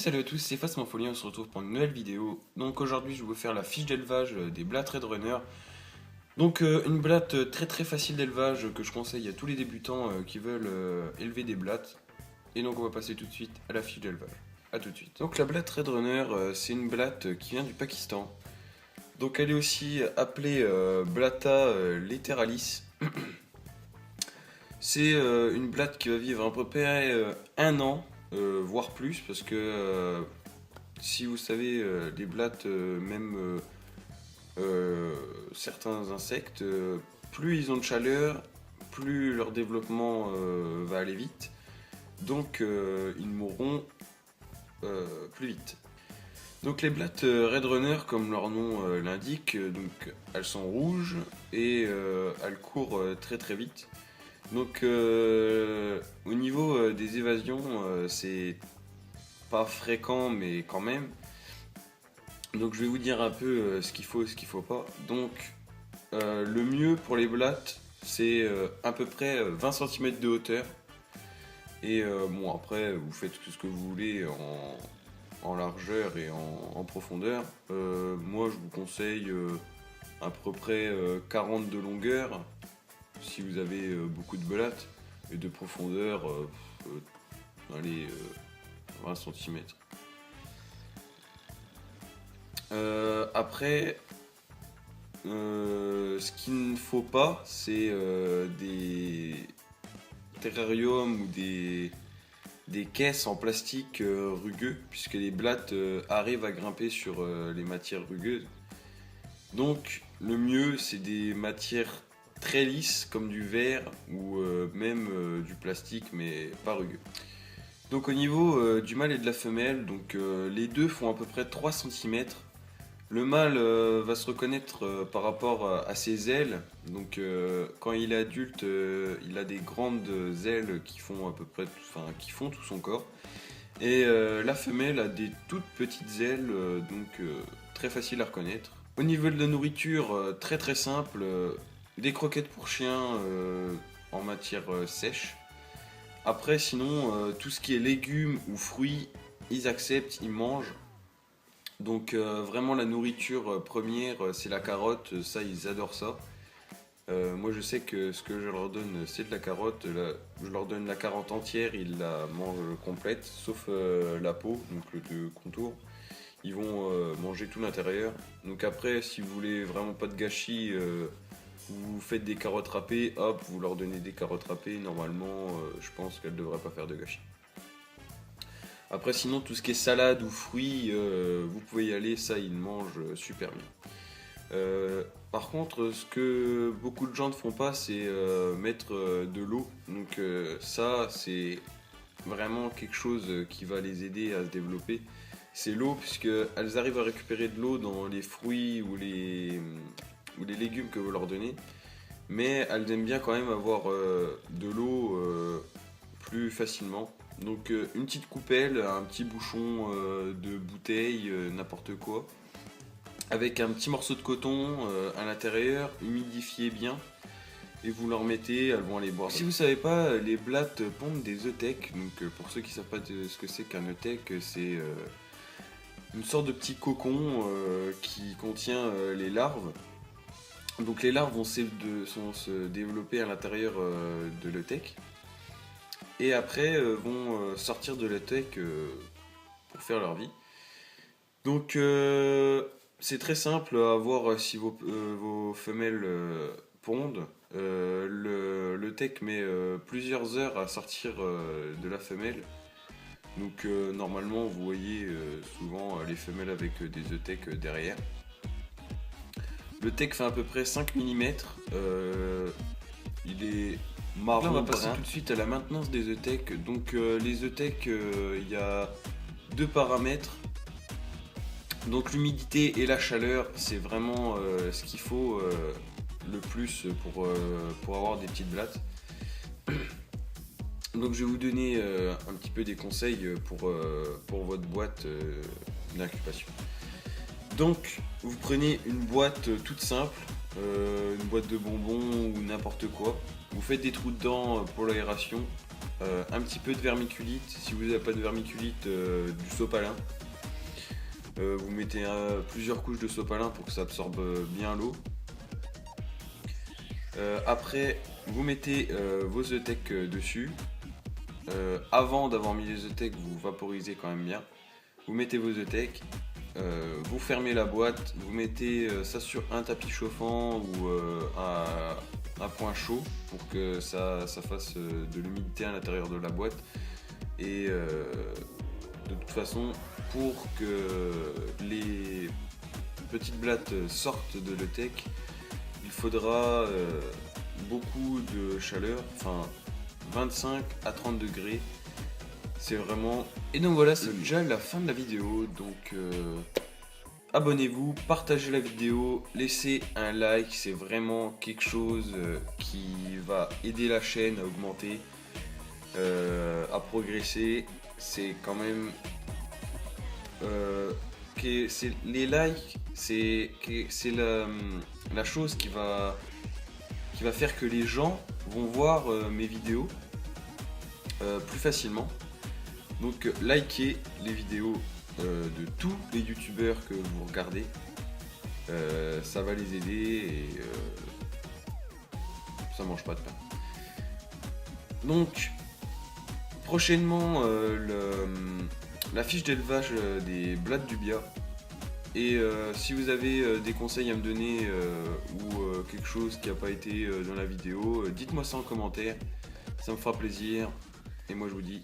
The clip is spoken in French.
Salut à tous, c'est Phasmofolie, on se retrouve pour une nouvelle vidéo. Donc aujourd'hui je vais vous faire la fiche d'élevage des blattes Red Runner. Donc une blatte très facile d'élevage que je conseille à tous les débutants qui veulent élever des blattes. Et donc on va passer tout de suite à la fiche d'élevage. A tout de suite. Donc la blatte Red Runner, c'est une blatte qui vient du Pakistan. Donc elle est aussi appelée Blatta laeteralis. C'est une blatte qui va vivre à peu près un an, voire plus, parce que si vous savez, les blattes, même certains insectes, plus ils ont de chaleur, plus leur développement va aller vite, donc ils mourront plus vite. Donc les blattes Red Runner, comme leur nom l'indique, donc elles sont rouges et elles courent très vite. Donc au niveau des évasions, c'est pas fréquent mais quand même. Donc je vais vous dire un peu ce qu'il faut et ce qu'il faut pas. Donc le mieux pour les blattes, c'est à peu près 20 cm de hauteur. Et bon, après vous faites ce que vous voulez en largeur et en profondeur. Moi je vous conseille à peu près 40 de longueur si vous avez beaucoup de blattes, et de profondeur, allez, 20 cm. Après, ce qu'il ne faut pas, c'est des terrariums ou des caisses en plastique rugueux, puisque les blattes arrivent à grimper sur les matières rugueuses. Donc le mieux, c'est des matières très lisses comme du verre ou même du plastique, mais pas rugueux. Donc au niveau du mâle et de la femelle, donc les deux font à peu près 3 cm. Le mâle va se reconnaître par rapport à ses ailes. Donc quand il est adulte, il a des grandes ailes qui font à peu près, qui font tout son corps. Et la femelle a des toutes petites ailes, donc très facile à reconnaître. Au niveau de la nourriture, très simple, des croquettes pour chiens en matière sèche. Après sinon, tout ce qui est légumes ou fruits, ils acceptent, ils mangent. Donc vraiment la nourriture première, c'est la carotte, ça ils adorent ça. Moi je sais que ce que je leur donne, c'est de la carotte. Je leur donne la carotte entière, ils la mangent complète, sauf la peau, donc le contour. Ils vont manger tout l'intérieur. Donc après, si vous voulez vraiment pas de gâchis, vous faites des carottes râpées, hop, vous leur donnez des carottes râpées. Normalement, je pense qu'elles ne devraient pas faire de gâchis. Après sinon, tout ce qui est salade ou fruits, vous pouvez y aller, ça ils mangent super bien. Par contre, ce que beaucoup de gens ne font pas, c'est mettre de l'eau. Donc ça, c'est vraiment quelque chose qui va les aider à se développer. C'est l'eau, puisqu'elles arrivent à récupérer de l'eau dans les fruits ou les légumes que vous leur donnez. Mais elles aiment bien quand même avoir de l'eau plus facilement. Donc une petite coupelle, un petit bouchon de bouteille, n'importe quoi, avec un petit morceau de coton à l'intérieur, humidifié bien, et vous leur mettez, elles vont aller boire. Si vous savez pas, les blattes pondent des œtèques. Donc pour ceux qui savent pas ce que c'est qu'un œtèque, c'est une sorte de petit cocon qui contient les larves. Donc les larves vont se développer à l'intérieur de l'œtèque. Et après vont sortir de l'œtèque pour faire leur vie. Donc c'est très simple à voir si vos femelles pondent. L'œtèque met plusieurs heures à sortir de la femelle. Donc normalement vous voyez souvent les femelles avec des œtèques derrière. L'œtèque fait à peu près 5 mm. Il est marron. Là on va passer tout de suite à la maintenance des œtèques. Donc les œtèques, il y a deux paramètres. Donc l'humidité et la chaleur, c'est vraiment ce qu'il faut le plus pour avoir des petites blattes. Donc je vais vous donner un petit peu des conseils pour votre boîte d'incubation. Donc vous prenez une boîte toute simple, une boîte de bonbons ou n'importe quoi. Vous faites des trous dedans pour l'aération. un petit peu de vermiculite. Si vous n'avez pas de vermiculite, du sopalin. Vous mettez plusieurs couches de sopalin pour que ça absorbe bien l'eau. Après, vous mettez vos œtèques dessus. Avant d'avoir mis les œtèques, vous vaporisez quand même bien. Vous mettez vos œtèques, vous fermez la boîte, vous mettez ça sur un tapis chauffant ou un point chaud pour que ça fasse de l'humidité à l'intérieur de la boîte. Et de toute façon, pour que les petites blattes sortent de l'œtèque, il faudra beaucoup de chaleur, enfin 25 à 30 degrés. C'est vraiment... Et donc voilà, c'est déjà la fin de la vidéo. Donc abonnez-vous, partagez la vidéo, laissez un like. C'est vraiment quelque chose qui va aider la chaîne à augmenter, à progresser. C'est quand même... c'est les likes, c'est la chose qui va faire que les gens vont voir mes vidéos plus facilement. Donc likez les vidéos de tous les youtubeurs que vous regardez, ça va les aider et ça mange pas de pain. Donc prochainement la fiche d'élevage des blattes du Bia. Et si vous avez des conseils à me donner ou quelque chose qui n'a pas été dans la vidéo, dites-moi ça en commentaire, ça me fera plaisir. Et moi je vous dis